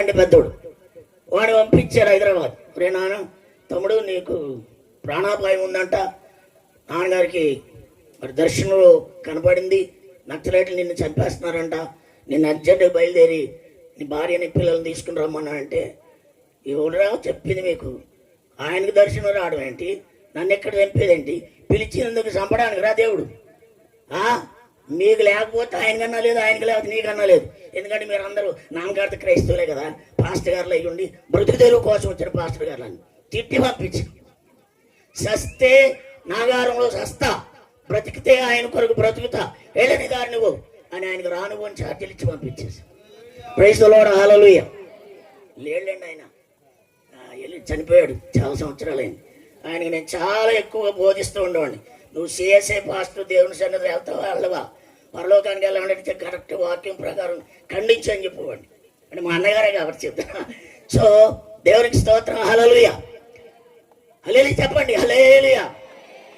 అంటే పెద్దోడు వాడు పంపించారు హైదరాబాద్. రే నాన్న, తమ్ముడు నీకు ప్రాణాపాయం ఉందంట, నాన్నగారికి మరి దర్శనంలో కనపడింది, నక్సలైట్లు నిన్ను చంపేస్తున్నారంట, నిన్ను అర్జెంటుగా బయలుదేరి నీ భార్యని పిల్లల్ని తీసుకుని రమ్మన్నా అంటే, ఎవరురా చెప్పింది మీకు? ఆయనకు దర్శనం రావడం ఏంటి, నన్ను ఎక్కడ చంపేదేంటి, పిలిచినందుకు చంపడానికి రా దేవుడు. మీకు లేకపోతే ఆయనకన్నా లేదు, ఆయనకి లేకపోతే నీకన్నా లేదు. ఎందుకంటే మీరు అందరూ నామకార్థ క్రైస్తవులే కదా, పాస్టర్ గారులు అయ్యి ఉండి బ్రతుకు తెరువు కోసం వచ్చిన పాస్టర్ గారులని తిట్టి పంపించి, సస్తే నాగారంలో సస్తా, బ్రతికితే ఆయన కొరకు బ్రతుకుతా, వెళ్ళని దారి నువ్వు అని ఆయనకు రానువు అని ఛార్జీలు ఇచ్చి పంపించేసి, ప్రైజ్ ది లార్డ్, హల్లెలూయా. లేడండి ఆయన, వెళ్ళి చనిపోయాడు, చాలా సంవత్సరాలైంది. ఆయనకి నేను చాలా ఎక్కువగా బోధిస్తూ ఉండేవాడిని. నువ్వు సిఎస్ఐ పాస్టర్ దేవుని సన్నిధి వెళ్తావా వెళ్ళవా, పరలోకానికి వెళ్ళాలంటే కరెక్ట్ వాక్యం ప్రకారం ఖండించు అని చెప్పేవాడిని. అంటే మా అన్నగారే కాబట్టి చెప్తా. సో దేవునికి స్తోత్రం, హల్లెలూయా. హల్లెలూయా చెప్పండి, హల్లెలూయా.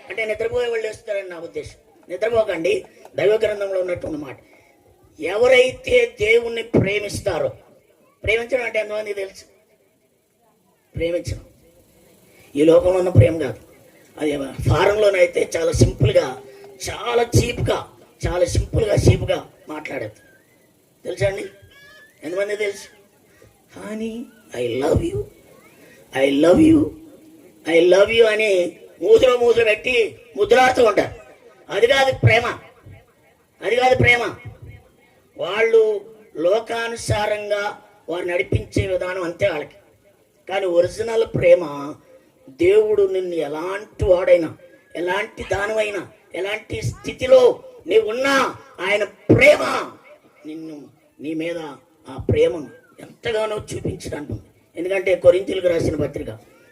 అంటే నిద్రపోయే వాళ్ళు వేస్తారని నా ఉద్దేశం. నిద్రపోకండి, దైవ గ్రంథంలో ఉన్నటువంటి మాట. ఎవరైతే దేవుణ్ణి ప్రేమిస్తారో, ప్రేమించడం అంటే ఎంతమంది తెలుసు? ప్రేమించడం ఈ లోకంలో ఉన్న ప్రేమ కాదు, అది ఫారెన్లోనైతే చాలా సింపుల్గా, చాలా చీప్గా మాట్లాడేది. తెలుసా అండి? ఎంతమంది తెలుసు? కానీ ఐ లవ్ యూ అని మూతులు పెట్టి ముద్రాడుతూ ఉంటారు. అది కాదు ప్రేమ. వాళ్ళు లోకానుసారంగా వారు నడిపించే విధానం అంతే వాళ్ళకి. కానీ ఒరిజినల్ ప్రేమ, దేవుడు నిన్ను ఎలాంటి వాడైనా, ఎలాంటి దానమైనా, ఎలాంటి స్థితిలో నీవున్నా ఆయన ప్రేమ నిన్ను, నీ మీద ఆ ప్రేమను ఎంతగానో చూపించడానికి. ఎందుకంటే కొరింథీయులకు రాసిన పత్రిక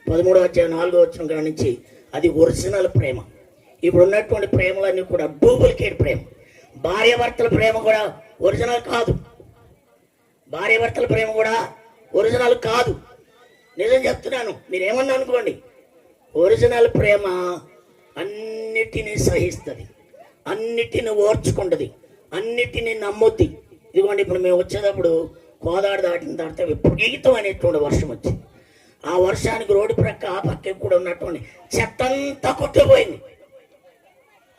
13:4 కాడి నుంచి అది ఒరిజినల్ ప్రేమ. ఇప్పుడు ఉన్నటువంటి ప్రేమలన్నీ కూడా డూప్లికేట్ ప్రేమ. భార్యాభర్తల ప్రేమ కూడా ఒరిజినల్ కాదు. నిజం చెప్తున్నాను, మీరేమన్నా అనుకోండి. ఒరిజినల్ ప్రేమ అన్నిటినీ సహిస్తుంది, అన్నిటిని ఓర్చుకుంటుంది, అన్నిటినీ నమ్ముద్ది. ఇదిగోండి, ఇప్పుడు మేము వచ్చేటప్పుడు కోదాడు దాటిన తర్వాత విపరీతం అనేటువంటి వర్షం వచ్చింది. ఆ వర్షానికి రోడ్డు ప్రక్క ఆ పక్క కూడా ఉన్నటువంటి చెత్తంతా కొట్టుకుపోయింది.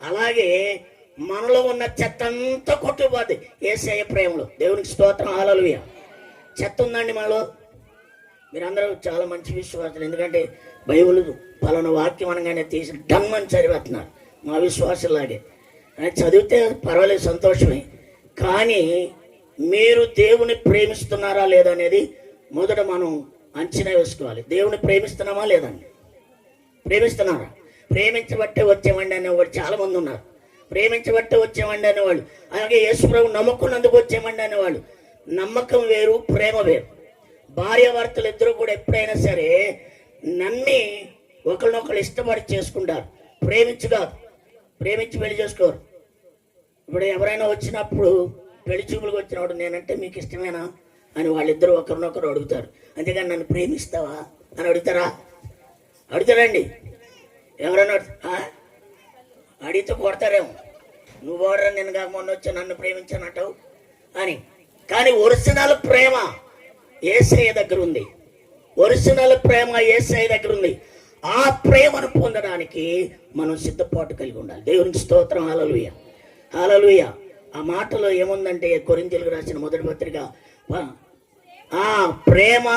అలాగే మనలో ఉన్న చెత్తంతా కొట్టుకుపోద్ది యేసయ్య ప్రేమలో. దేవునికి స్తోత్రం, హల్లెలూయా. చెత్త ఉందండి మనలో. మీరందరూ చాలా మంచి విశ్వాసాలు, ఎందుకంటే బైబిల్ పలానా వాక్యం అనగానే తీసి డమ్మని చదివేస్తున్నారు. మా విశ్వాసలాగే చదివితే పర్వాలేదు, సంతోషమే. కానీ మీరు దేవుని ప్రేమిస్తున్నారా లేదా అనేది మొదట మనం అంచనా వేసుకోవాలి. దేవుని ప్రేమిస్తున్నామా లేదండి? ప్రేమిస్తున్నారా? ప్రేమించబట్టే వచ్చేవండి అనేవాడు చాలా మంది ఉన్నారు. ప్రేమించబట్టే వచ్చేవండి అనేవాళ్ళు, అలాగే యేసుప్రభు నమ్ముకున్నందుకు వచ్చేవండి అనేవాళ్ళు. నమ్మకం వేరు, ప్రేమ వేరు. భార్యాభర్తలు ఇద్దరు కూడా ఎప్పుడైనా సరే నమ్మి ఒకరినొకరు ఇష్టపడి చేసుకుంటారు, ప్రేమించి పెళ్లి చేసుకోరు. ఇప్పుడు ఎవరైనా వచ్చినప్పుడు, పెళ్లి చూపులకు వచ్చినప్పుడు, నేనంటే మీకు ఇష్టమేనా అని వాళ్ళిద్దరూ ఒకరినొకరు అడుగుతారు. అంతేగాని నన్ను ప్రేమిస్తావా అని అడుగుతారండి. ఎవరైనా అడిగితే కొడతారేమో, నువ్వు ఓడరా, నేను కాక మొన్న వచ్చి నన్ను ప్రేమించానంటావు అని. కానీ ఒరిజినల్ ప్రేమ యేసయ్య దగ్గర ఉంది. ఆ ప్రేమను పొందడానికి మనం సిద్ధపాటు కలిగి ఉండాలి. దేవునికి స్తోత్రం, హల్లెలూయా. ఆ మాటలో ఏముందంటే, కొరింథీయులకు రాసిన మొదటి పత్రిక, ఆ ప్రేమ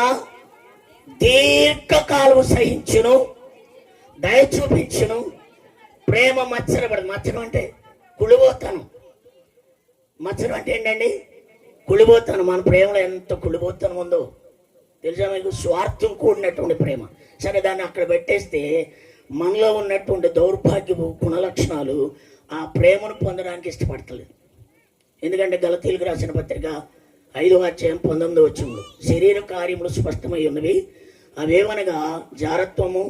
దీర్ఘకాలము సహించును, దయ చూపించును. ప్రేమ మచ్చరపడదు. మచ్చరం అంటే కుళ్ళిపోతాను. మచ్చరం అంటే ఏంటండి? కుళ్ళిపోతాను. మన ప్రేమలో ఎంత కుళ్ళిపోతాను ఉందో తెలుసా మీకు? స్వార్థం కూడినటువంటి ప్రేమ. సరే, దాన్ని అక్కడ పెట్టేస్తే మనలో ఉన్నటువంటి దౌర్భాగ్యపు గుణలక్షణాలు ఆ ప్రేమను పొందడానికి ఇష్టపడతలేదు. ఎందుకంటే గలతీయులకు రాసిన పత్రిక 5:19 శరీర కార్యములు స్పష్టమై ఉన్నవి. అవేమనగా జారత్వము,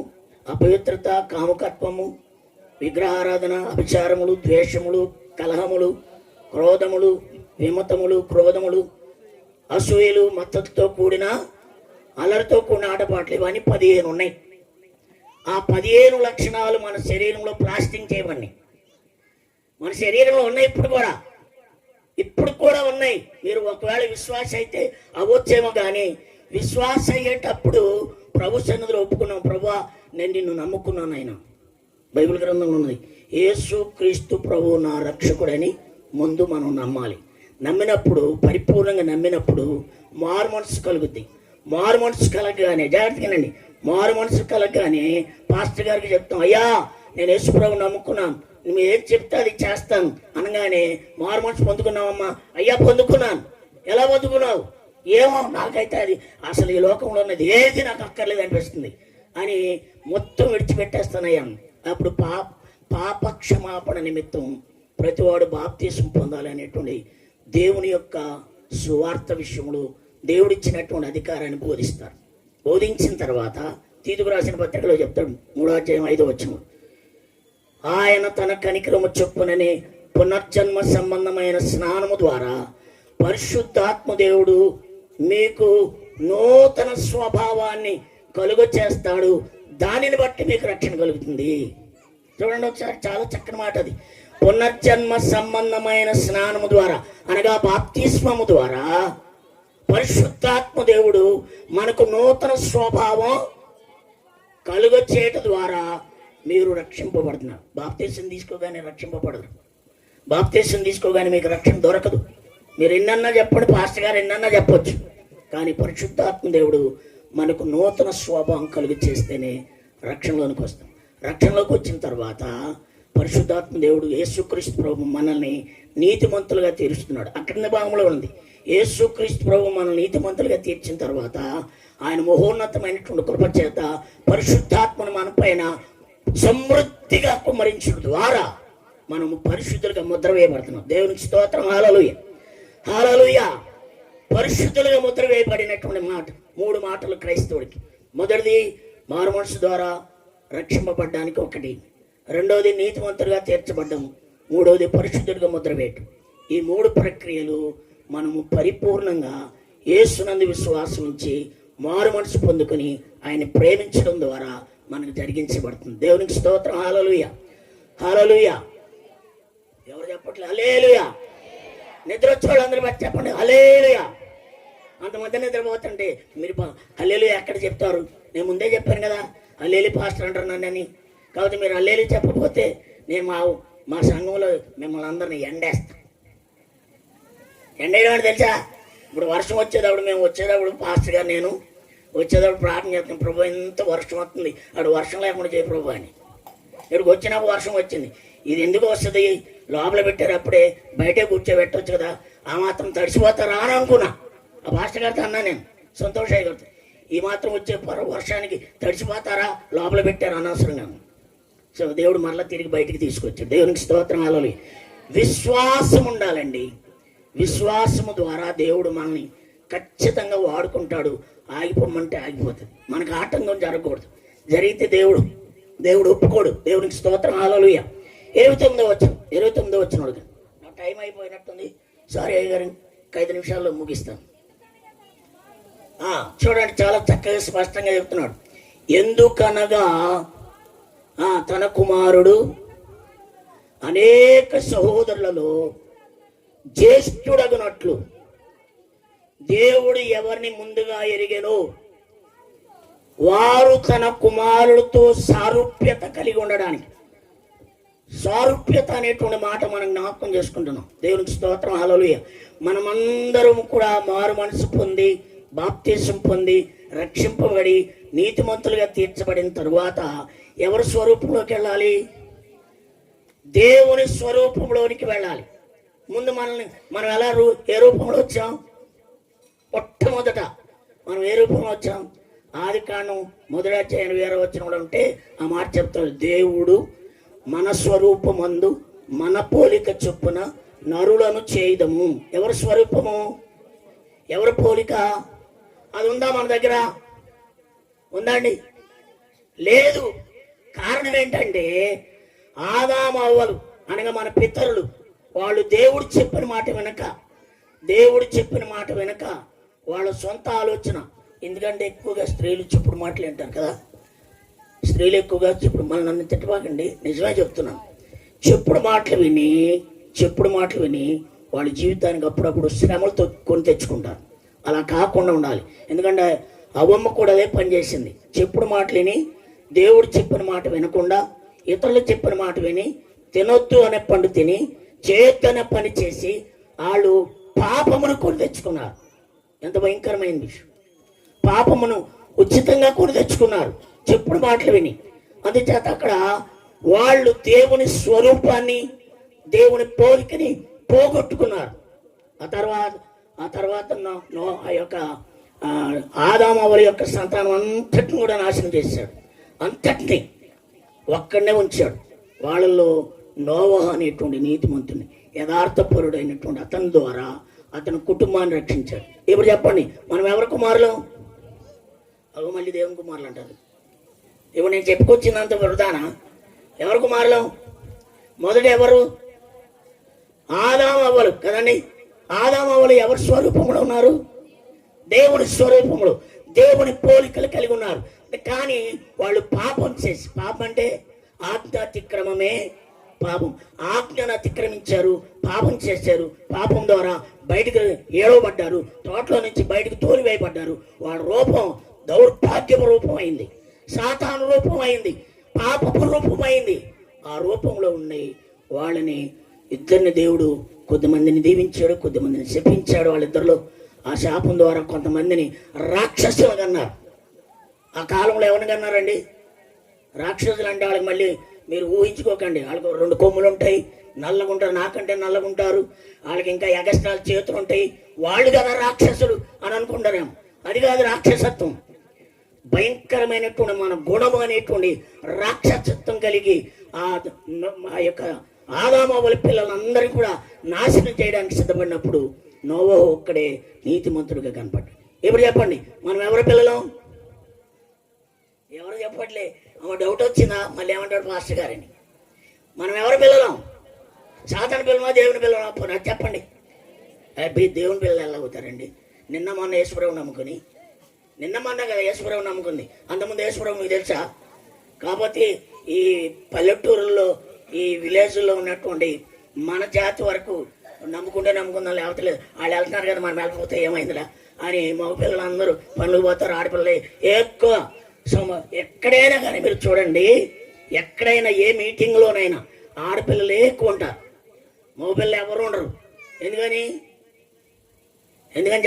అపవిత్రత, కాముకత్వము, విగ్రహారాధన, అభిచారములు, ద్వేషములు, కలహములు, క్రోధములు, విమతములు, క్రోధములు, అసూయలు, మత్తతుతో కూడిన అలరితో కూడిన ఆటపాటలు, ఇవన్నీ 15 ఉన్నాయి. ఆ 15 లక్షణాలు మన శరీరంలో ప్లాస్టింగ్ చేయబడి మన శరీరంలో ఉన్నాయి. ఇప్పుడు కూడా ఉన్నాయి. మీరు ఒకవేళ విశ్వాస అయితే అవ్వచ్చేమో, కానీ విశ్వాస అయ్యేటప్పుడు ప్రభు సన్నిధిలో ఒప్పుకున్నాం, ప్రభువా నేను నిన్ను నమ్ముకున్నాను. ఆయన బైబిల్ గ్రంథంలో ఉన్నది, యేసు క్రీస్తు ప్రభు నా రక్షకుడని ముందు మనం నమ్మాలి. నమ్మినప్పుడు, పరిపూర్ణంగా నమ్మినప్పుడు మారు మనసు కలుగుద్ది. మారు మనసు కలగగానే, జాగ్రత్తగానండి, మారు మనసు కలగగానే పాస్టర్ గారికి చెప్తాం, అయ్యా నేను యేసు ప్రభు నమ్ముకున్నాను, నువ్వు ఏం చెప్తే అది చేస్తాను అనగానే మారు మనసు పొందుకున్నావమ్మా, అయ్యా పొందుకున్నాను. ఎలా పొందుకున్నావు? ఏమో నాకైతే అది అసలు ఈ లోకంలో ఉన్నది ఏది నాకు అక్కర్లేదు అనిపిస్తుంది అని మొత్తం విడిచిపెట్టేస్తానయ్యా. అప్పుడు పాప క్షమాపణ నిమిత్తం ప్రతివాడు బాప్తీసం పొందాలి అనేటువంటి దేవుని యొక్క సువార్త విషయంలో దేవుడిచ్చినటువంటి అధికారాన్ని బోధిస్తారు. బోధించిన తర్వాత తీతుకు రాసిన పత్రికలో చెప్తాడు, 3వ అధ్యాయం 5వ వచనం, ఆయన తన కనికరము చొప్పుననే పునర్జన్మ సంబంధమైన స్నానము ద్వారా పరిశుద్ధాత్మ దేవుడు మీకు నూతన స్వభావాన్ని కలుగ చేస్తాడు, దానిని బట్టి మీకు రక్షణ కలుగుతుంది. చూడండి ఒకసారి, చాలా చక్కని మాట అది. పునర్జన్మ సంబంధమైన స్నానము ద్వారా అనగా బాప్తిస్మము ద్వారా పరిశుద్ధాత్మ దేవుడు మనకు నూతన స్వభావం కలుగ చేయటం ద్వారా మీరు రక్షింపబడుతున్నారు. బాప్తిసం తీసుకోగానే రక్షింపబడదు. బాప్తిసం తీసుకోగానే మీకు రక్షణ దొరకదు. మీరు ఎన్నన్నా చెప్పండి, పాస్టర్ గారు ఎన్నన్నా చెప్పొచ్చు, కానీ పరిశుద్ధాత్మ దేవుడు మనకు నూతన స్వభావం కలుగు చేస్తేనే రక్షణలోనికి వస్తాం. రక్షణలోకి వచ్చిన తర్వాత పరిశుద్ధాత్మ దేవుడు యేసుక్రీస్తు ప్రభు మనల్ని నీతిమంతులుగా తీరుస్తున్నాడు. అక్కడ భాగంలో ఉంది, యేసుక్రీస్తు ప్రభు మనల్ని నీతిమంతులుగా తీర్చిన తర్వాత ఆయన మహోన్నతమైనటువంటి కృప చేత పరిశుద్ధాత్మను మన పైన సమృద్ధిగా కుమ్మరించడం ద్వారా మనము పరిశుద్ధులుగా ముద్ర వేయబడుతున్నాం. దేవునికి స్తోత్రం. హల్లెలూయా, హల్లెలూయా. పరిశుద్ధులుగా ముద్ర వేయబడినటువంటి మాట, 3 మాటలు క్రైస్తవుడికి. మొదటిది మారు మనసు ద్వారా రక్షింపబడ్డానికి ఒకటి, రెండవది నీతిమంతులుగా తీర్చబడ్డం, మూడవది పరిశుద్ధుడిగా ముద్ర వేయటం. ఈ 3 ప్రక్రియలు మనము పరిపూర్ణంగా యేసునందు విశ్వాసం ఉంచి మారు మనసు పొందుకొని ఆయన ప్రేమించడం ద్వారా మనకు జరిగించబడుతుంది. దేవునికి స్తోత్రం. హల్లెలూయా, హల్లెలూయా. ఎవరు చెప్పట్లేదు హల్లెలూయా? నిద్ర వచ్చేవాళ్ళందరూ బట్టి చెప్పండి హల్లెలూయా. అంతమంది నిద్రపోతుంటే మీరు హల్లెలూయా ఎక్కడ చెప్తారు? నేను ముందే చెప్పాను కదా, హల్లెలూయా పాస్టర్ అంటారు నన్ను. కాబట్టి మీరు హల్లెలూయా చెప్పకపోతే నేను మా సంఘంలో మిమ్మల్ని అందరినీ ఎండేస్తాను. ఎండేయడం అంటే తెలుసా? ఇప్పుడు వర్షం వచ్చేటప్పుడు, మేము వచ్చేటప్పుడు పాస్టర్ గారు నేను వచ్చేటప్పుడు ప్రార్థన చేస్తాం, ప్రభు ఎంత వర్షం వస్తుంది, అక్కడ వర్షం లేకుండా చేయ ప్రభు అని. ఇక్కడికి వచ్చినప్పుడు వర్షం వచ్చింది, ఇది ఎందుకు వస్తుంది, లోపల పెట్టారు అప్పుడే బయటే కూర్చోబెట్టవచ్చు కదా, ఆ మాత్రం తడిసిపోతారా అని అనుకున్నా. ఆ పాస్టర్ గారితో అన్నా నేను, సంతోషయ్య గారితో, ఈ మాత్రం వచ్చే వర్షానికి తడిసిపోతారా, లోపల పెట్టారు అనవసరంగా. సో దేవుడు మరలా తిరిగి బయటికి తీసుకొచ్చాడు. దేవునికి స్తోత్రం. హల్లెలూయా. విశ్వాసం ఉండాలండి. విశ్వాసము ద్వారా దేవుడు మనల్ని ఖచ్చితంగా వాడుకుంటాడు. ఆగిపోమంటే ఆగిపోతుంది. మనకు ఆటంకం జరగకూడదు. జరిగితే దేవుడు ఒప్పుకోడు. దేవునికి స్తోత్రం. హల్లెలూయా. 29వ వచనం, 29వ వచనం. నా టైం అయిపోయినట్టుంది, సారీ అయ్య గారు, 5 నిమిషాల్లో ముగిస్తాను. చూడండి, చాలా చక్కగా స్పష్టంగా చెప్తున్నాడు. ఎందుకనగా తన కుమారుడు అనేక సహోదరులలో జ్యేష్ఠుడగునట్లు దేవుడు ఎవరిని ముందుగా ఎరిగెనో వారు తన కుమారుడితో సారూప్యత కలిగి ఉండడానికి. సారూప్యత అనేటువంటి మాట మనం జ్ఞాపకం చేసుకుంటున్నాం. దేవునికి స్తోత్రం. హల్లెలూయా. మనమందరం కూడా మారు మనసు పొంది బాప్తిసం పొంది రక్షింపబడి నీతిమంతులుగా తీర్చబడిన తరువాత ఎవరి స్వరూపంలోకి వెళ్ళాలి? దేవుని స్వరూపంలోనికి వెళ్ళాలి. ముందు మనం ఎలా ఏ రూపంలో వచ్చాం? మొట్టమొదట మనం ఏ రూపంలో వచ్చాం? ఆదికాండం 1వ అధ్యాయం 20వ వచనంలో ఉంటే ఆ మాట చెప్తాడు, దేవుడు మన స్వరూపమందు మన పోలిక చొప్పున నరులను చేయదము. ఎవరి స్వరూపము, ఎవరి పోలిక? అది ఉందా మన దగ్గర? ఉందండి? లేదు. కారణం ఏంటంటే ఆదాము అవ్వలు అనగా మన పితరులు, వాళ్ళు దేవుడు చెప్పిన మాట వెనక వాళ్ళ సొంత ఆలోచన. ఎందుకంటే ఎక్కువగా స్త్రీలు చెప్పుడు మాటలు వింటారు కదా, స్త్రీలు ఎక్కువగా చెప్పుడు, మళ్ళీ నన్ను తిట్టబాకండి, నిజమే చెప్తున్నాను. చెప్పుడు మాటలు విని వాళ్ళ జీవితానికి అప్పుడప్పుడు శ్రమలతో కొని తెచ్చుకుంటారు. అలా కాకుండా ఉండాలి. ఎందుకంటే అవ్వమ్మ కూడా అదే పని చేసింది. చెప్పుడు మాటలని, దేవుడు చెప్పిన మాట వినకుండా ఇతరులు చెప్పిన మాట విని తినొద్దు అనే పండు తిని చేయొద్దు అనే పని చేసి వాళ్ళు పాపమును కొని తెచ్చుకున్నారు. ఎంత భయంకరమైన విషయం! పాపమును ఉచితంగా కొని తెచ్చుకున్నారు చెప్పుడు మాటలు విని. అందుచేత అక్కడ వాళ్ళు దేవుని స్వరూపాన్ని, దేవుని పోలికని పోగొట్టుకున్నారు. ఆ తర్వాత ఆ యొక్క ఆదాము హవ్వల యొక్క సంతానం అంతటిని కూడా నాశనం చేశాడు. అంతటిని ఒక్కడనే ఉంచాడు. వాళ్ళల్లో నోవహు అనేటువంటి నీతిమంతుని, యథార్థపరుడైనటువంటి అతని ద్వారా అతని కుటుంబాన్ని రక్షించాడు. ఇప్పుడు చెప్పండి, మనం ఎవరి కుమారులం? అవి మళ్ళీ దేవుని కుమారులు అంటారు. ఇప్పుడు నేను చెప్పుకొచ్చిందంత వృధానా? ఎవరి కుమారులం? మొదట ఎవరు? ఆదాము హవ్వలు కదండి. ఆదాము హవ్వలు ఎవరి స్వరూపంలో ఉన్నారు? దేవుని స్వరూపంలో, దేవుని పోలికలు కలిగి ఉన్నారు. కానీ వాళ్ళు పాపం చేసి, పాపం అంటే ఆజ్ఞాతిక్రమమే పాపం. ఆజ్ఞను అతిక్రమించారు, పాపం చేశారు. పాపం ద్వారా బయటకు ఏడవబడ్డారు, తోటలో నుంచి బయటకు తోలివేయబడ్డారు. వాళ్ళ రూపం దౌర్భాగ్యపు రూపం అయింది, సాతాను రూపం అయింది, పాపపు రూపం అయింది. ఆ రూపంలో ఉండి వాళ్ళని ఇద్దరిని దేవుడు కొద్దిమందిని దీవించాడు, కొద్దిమందిని శపించాడు. వాళ్ళిద్దరిలో ఆ శాపం ద్వారా కొంతమందిని రాక్షసులు కన్నారు. ఆ కాలంలో ఎవరిని కన్నారండి? రాక్షసులు అంటే వాళ్ళకి మళ్ళీ మీరు ఊహించుకోకండి. వాళ్ళకి 2 కొమ్ములు ఉంటాయి, నల్లగుంటారు, నాకంటే నల్లగుంటారు, వాళ్ళకి ఇంకా ఎగస్ట్రాల చేతులు ఉంటాయి. వాళ్ళు కదా రాక్షసులు అని అనుకుంటారేమో. అది కాదు రాక్షసత్వం. భయంకరమైనటువంటి మన గుణము అనేటువంటి రాక్షసత్వం కలిగి ఆ యొక్క ఆదాము హవ్వల పిల్లలందరినీ కూడా నాశనం చేయడానికి సిద్ధపడినప్పుడు నోవహు ఒక్కడే నీతిమంతుడిగా కనపడ్డాడు. ఇప్పుడు చెప్పండి, మనం ఎవరి పిల్లలం? ఎవరు చెప్పట్లే. డౌట్ వచ్చిందా? మళ్ళీ ఏమంటాడు పాస్టర్ గారని. మనం ఎవరి పిల్లలం? సాతాను పిల్లమా, దేవుని పిల్లమా? పోనీ చెప్పండి. దేవుని పిల్లలు ఎలా అవుతారండి? నిన్న మొన్న యేసుప్రభువు నమ్ముకుని, నిన్న మొన్న కదా యేసుప్రభువు నమ్ముకుంది, అంతకుముందు యేసుప్రభు మీకు తెలుసా? కాకపోతే ఈ పల్లెటూరుల్లో, ఈ విలేజ్లో ఉన్నటువంటి మన జాతి వరకు నమ్ముకుందాం, లేకపోతే లేదు. వాళ్ళు వెళ్తున్నారు కదా, మనం వెళ్ళకపోతే ఏమైందిరా అని మగపిల్లలందరూ పనులు పోతారు. ఆడపిల్లలు ఎక్కువ. సో ఎక్కడైనా కానీ మీరు చూడండి, ఎక్కడైనా ఏ మీటింగ్లోనైనా ఆడపిల్లలు ఎక్కువ ఉంటారు, మగపిల్లలు ఎవరు ఉండరు. ఎందుకని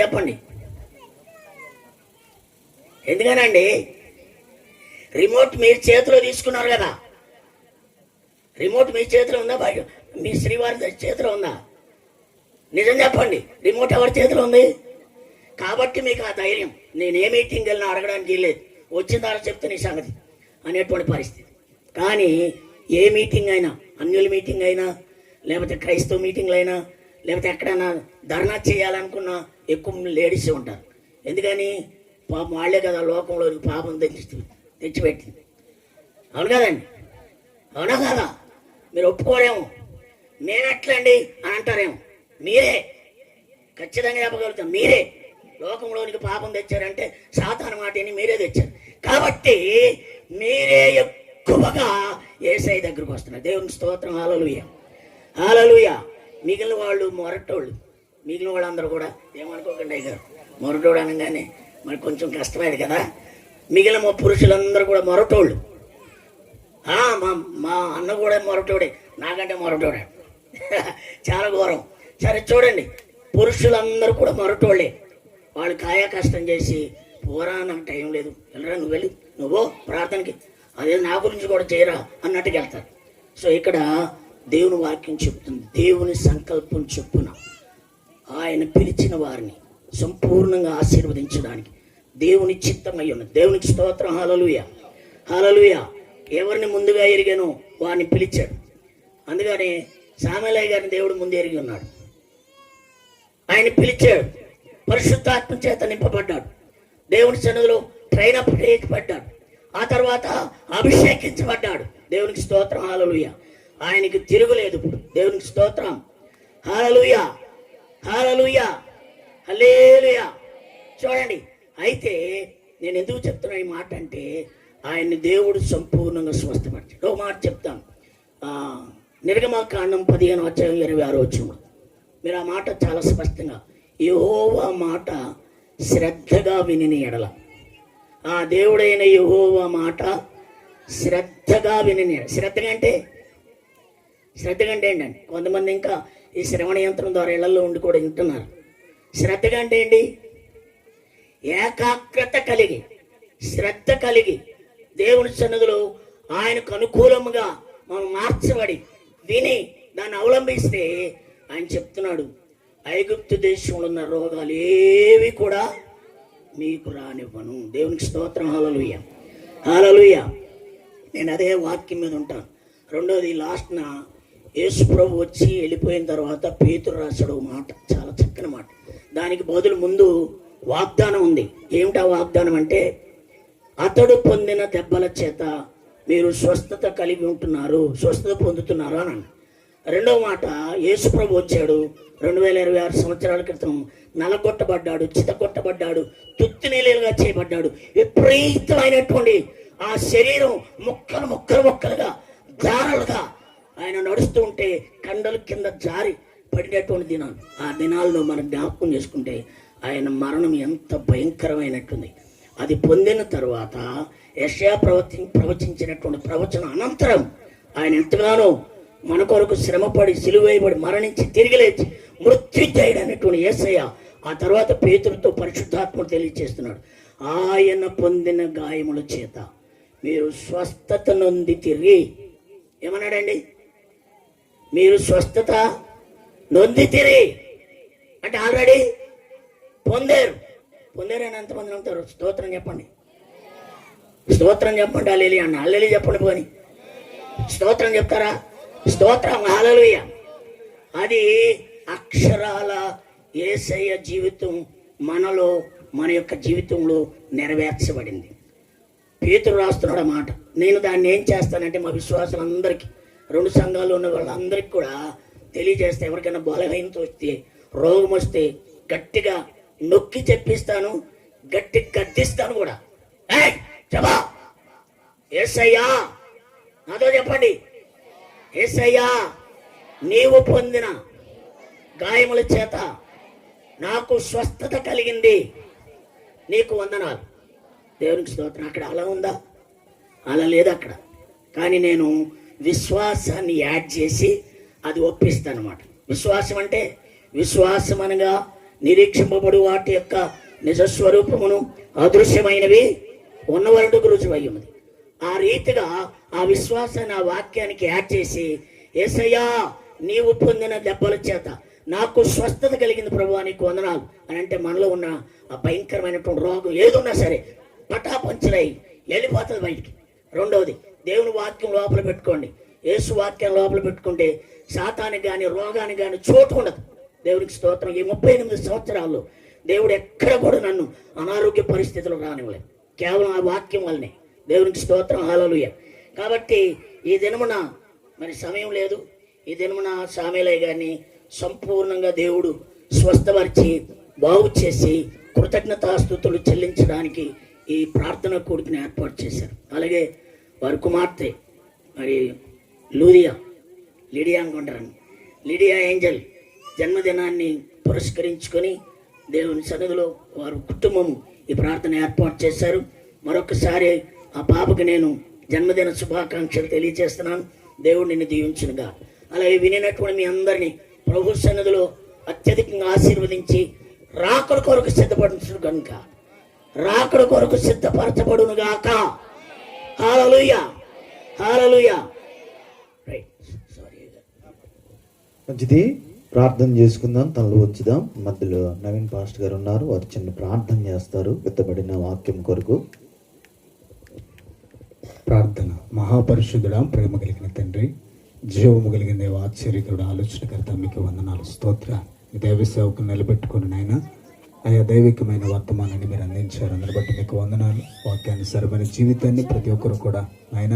చెప్పండి? ఎందుకనండి? రిమోట్ మీరు చేతిలో తీసుకున్నారు కదా. రిమోట్ మీ చేతిలో ఉందా? మీ శ్రీవారి చేతిలో ఉందా? నిజం చెప్పండి, రిమోట్ ఎవరి చేతిలో ఉంది? కాబట్టి మీకు ఆ ధైర్యం. నేను ఏ మీటింగ్ వెళ్ళినా అడగడానికి లేదు, వచ్చిన తర్వాత చెప్తే నీ సంగతి అనేటువంటి పరిస్థితి. కానీ ఏ మీటింగ్ అయినా, అన్యుల మీటింగ్ అయినా, లేకపోతే క్రైస్తవ మీటింగ్లు అయినా, లేకపోతే ఎక్కడైనా ధర్నా చేయాలనుకున్నా ఎక్కువ లేడీసే ఉంటారు. ఎందుకని? పాపం వాళ్ళే కదా లోకంలో పాపం తెచ్చిపెట్టింది. అవును కదండి? అవునా కాదా? మీరు ఒప్పుకోరేమో. నేనెట్లండి అని అంటారేమో. మీరే ఖచ్చితంగా చెప్పగలుగుతాం. మీరే లోకంలోనికి పాపం తెచ్చారంటే సాతాను మాటని మీరే తెచ్చారు. కాబట్టి మీరే ఎక్కువగా యేసయ్య దగ్గరకు వస్తున్నారు. దేవుని స్తోత్రం. హల్లెలూయా, హల్లెలూయా. మిగిలిన వాళ్ళు మొరటోళ్ళు. మిగిలిన వాళ్ళందరూ కూడా ఏమనుకోకండి అయ్యారు, మొరటోడు అనగానే మరి కొంచెం కష్టమైంది కదా. మిగిలిన పురుషులందరూ కూడా మొరటోళ్ళు. మా అన్న కూడా మొరటోడే, నాకంటే మొరటోడే. చాలా ఘోరం. సరే చూడండి, పురుషులందరూ కూడా మొరటోళ్ళే. వాళ్ళు కాయా కష్టం చేసి, పోరా నాకు టైం లేదు, వెళ్ళరా నువ్వు వెళ్ళి, నువ్వు ప్రార్థనకి, అదే నా గురించి కూడా చేయరా అన్నట్టుగా వెళ్తారు. సో ఇక్కడ దేవుని వాక్యం చెప్తుంది, దేవుని సంకల్పం చొప్పున ఆయన పిలిచిన వారిని సంపూర్ణంగా ఆశీర్వదించడానికి దేవుని చిత్తమై ఉన్నది. దేవునికి స్తోత్రం. హల్లెలూయా, హల్లెలూయా. ఎవరిని ముందుగా ఎరిగానో వారిని పిలిచాడు. అందుకని సామెలయ్య గారిని దేవుడు ముందు ఎరిగి ఉన్నాడు. ఆయన పిలిచాడు, పరిశుద్ధాత్మ చేత నింపబడ్డాడు, దేవుని సన్నిధిలో ట్రైన్ అప్ చేయబడ్డాడు, ఆ తర్వాత అభిషేకించబడ్డాడు. దేవునికి స్తోత్రం. హల్లెలూయా. ఆయనకి తిరుగులేదు ఇప్పుడు. దేవునికి స్తోత్రం. హల్లెలూయా, హల్లెలూయా, హల్లెలూయా. చూడండి, అయితే నేను ఎందుకు చెప్తున్నా ఈ మాట అంటే, ఆయన్ని దేవుడు సంపూర్ణంగా స్వస్థపరిచాడు. ఒక మాట చెప్తాను. నిర్గమకాండం 15 అధ్యాయం 26 వచనం. మీరు ఆ మాట చాలా స్పష్టంగా, యెహోవా మాట శ్రద్ధగా విని ఎడల, ఆ దేవుడైన యెహోవా మాట శ్రద్ధగా విని. శ్రద్ధగా అంటే ఏంటండి? కొంతమంది ఇంకా ఈ శ్రవణ యంత్రం ద్వారా ఇళ్లలో ఉండి కూడా వింటున్నారు. శ్రద్ధగా అంటే ఏంటి? ఏకాగ్రత కలిగి, శ్రద్ధ కలిగి దేవుని సన్నిధిలో ఆయనకు అనుకూలముగా మనం మార్చబడి విని దాన్ని అవలంబిస్తే ఆయన చెప్తున్నాడు, ఐగుప్తు దేశంలో ఉన్న రోగాలు ఏవి కూడా మీకు రానివ్వను. దేవునికి స్తోత్రం. హల్లెలూయా, హల్లెలూయా. నేను అదే వాక్యం మీద ఉంటాను. రెండోది, లాస్ట్న యేసు ప్రభు వచ్చి వెళ్ళిపోయిన తర్వాత పేతురు రాశాడు మాట, చాలా చక్కని మాట. దానికి బదులు ముందు వాగ్దానం ఉంది. ఏమిటా వాగ్దానం అంటే, అతడు పొందిన దెబ్బల చేత మీరు స్వస్థత కలిగి ఉంటున్నారు, స్వస్థత పొందుతున్నారు అని. రెండవ మాట, యేసు ప్రభు వచ్చాడు 2026 సంవత్సరాల క్రితం, నలగొట్టబడ్డాడు, చితగొట్టబడ్డాడు, తుత్తి నీళ్ళుగా చేయబడ్డాడు. విపరీతమైనటువంటి ఆ శరీరం ముక్కలుగా జారలుగా ఆయన నడుస్తూ ఉంటే కండల కింద జారి పడినటువంటి దినాలు. ఆ దినాల్లో మనం జ్ఞాపకం చేసుకుంటే ఆయన మరణం ఎంత భయంకరమైనట్టుంది. అది పొందిన తర్వాత యెషయా ప్రవచించినటువంటి ప్రవచనం అనంతరం ఆయన ఎంతగానో మన కొరకు శ్రమపడి సిలువేయబడి మరణించి తిరిగి లేచి మృత్యుంజయుడైనటువంటి యేసయ్య ఆ తర్వాత పేతురుతో పరిశుద్ధాత్మను తెలియజేస్తున్నాడు, ఆయన పొందిన గాయముల చేత మీరు స్వస్థత నొందితిరి. ఏమన్నాడండి? మీరు స్వస్థత నొందితిరి అంటే ఆల్రెడీ పొందారు. పొందారని ఎంతమంది నమ్ముతారు? స్తోత్రం చెప్పండి, స్తోత్రం చెప్పండి. హల్లెలూయా అన్న, హల్లెలూయా చెప్పండి. పోని స్తోత్రం చెప్తారా? స్తోత్రం, హల్లెలూయా. అది అక్షరాల యేసయ్య జీవితం మనలో, మన యొక్క జీవితంలో నెరవేర్చబడింది. పేతురు రాస్తున్నాడు మాట. నేను దాన్ని ఏం చేస్తానంటే మా విశ్వాసులందరికీ, 2 సంఘాల్లో ఉన్న వాళ్ళందరికీ కూడా తెలియజేస్తే, ఎవరికైనా బలహీనత వస్తే, రోగం వస్తే గట్టిగా నొక్కి చెప్పిస్తాను, గట్టి గద్దిస్తాను కూడా. చెప్పా, యేసయ్యా, నాతో చెప్పండి, యేసయ్యా నీవు పొందిన గాయముల చేత నాకు స్వస్థత కలిగింది, నీకు వందనాలు. దేవునికి స్తోత్రం. అక్కడ అలా ఉందా? అలా లేదు అక్కడ. కానీ నేను విశ్వాసాన్ని యాడ్ చేసి అది ఒప్పిస్తాను అన్నమాట. విశ్వాసం అంటే, విశ్వాసం అనగా నిరీక్షింపబడు వాటి యొక్క నిజస్వరూపమును అదృశ్యమైనవి ఉన్నవరకు రుజువై ఉన్నది. ఆ రీతిగా ఆ విశ్వాసాన్ని ఆ వాక్యానికి యాడ్ చేసి, యేసయ్యా నీవు పొందిన దెబ్బల చేత నాకు స్వస్థత కలిగింది ప్రభువా, నీకు వందనాలు అని అంటే మనలో ఉన్న ఆ భయంకరమైనటువంటి రోగం ఏదున్నా సరే పటాపంచలై వెళ్ళిపోతుంది బయటికి. రెండవది, దేవుని వాక్యం లోపల పెట్టుకోండి. యేసు వాక్యం లోపల పెట్టుకుంటే శాతానికి కానీ రోగానికి కానీ చోటు ఉండదు. దేవునికి స్తోత్రం. ఈ 38 సంవత్సరాల్లో దేవుడు ఎక్కడ కూడా నన్ను అనారోగ్య పరిస్థితులు రానివ్వలేదు, కేవలం ఆ వాక్యం వల్లనే. దేవునికి స్తోత్రం, హల్లెలూయా. కాబట్టి ఈ దినమున మరి సమయం లేదు, ఈ దినమున సామేలయ్య గారిని సంపూర్ణంగా దేవుడు స్వస్థపరిచి బాగు చేసి కృతజ్ఞతాస్తుతులు చెల్లించడానికి ఈ ప్రార్థన కూడికను ఏర్పాటు చేశారు. అలాగే వారి కుమార్తె మరి లిడియా అనుకుంటారని, లిడియా ఏంజల్ జన్మదినాన్ని పురస్కరించుకొని దేవుని సన్నిధిలో వారు కుటుంబం ఈ ప్రార్థన ఏర్పాటు చేశారు. మరొకసారి ఆ పాపకి నేను జన్మదిన శుభాకాంక్షలు తెలియజేస్తున్నాను. దేవుడు నిన్ను దీవించునుగా. అలాగే వినినటువంటి మీ అందరినీ ప్రభు సన్నిధిలో అత్యధికంగా ఆశీర్వదించి రాకడ కొరకు సిద్ధపడును కనుక, రాకడ కొరకు సిద్ధపరచబడును గాక. హల్లెలూయా, హల్లెలూయా. మంచిది, ప్రార్థన చేసుకుందాం. తనలో వచ్చుదాం. మధ్యలో నవీన్ పాస్టర్ గారు ఉన్నారు, వారు చిన్న ప్రార్థన చేస్తారు విత్తబడిన వాక్యం కొరకు. ప్రార్థన. మహాపరిశుద్ధుడా, ప్రేమ కలిగిన తండ్రి, జీవము కలిగిన దేవ, ఆశ్చర్యకరుడు, ఆలోచనకర్త, మీకు వందనాలు, స్తోత్ర. దైవ సేవకు నిలబెట్టుకుని నాయన ఆయా దైవికమైన వర్తమానాన్ని మీరు అందించారు. అందుని బట్టి మీకు వందనాలు. వాక్యాన్ని సరైన జీవితాన్ని ప్రతి ఒక్కరు కూడా ఆయన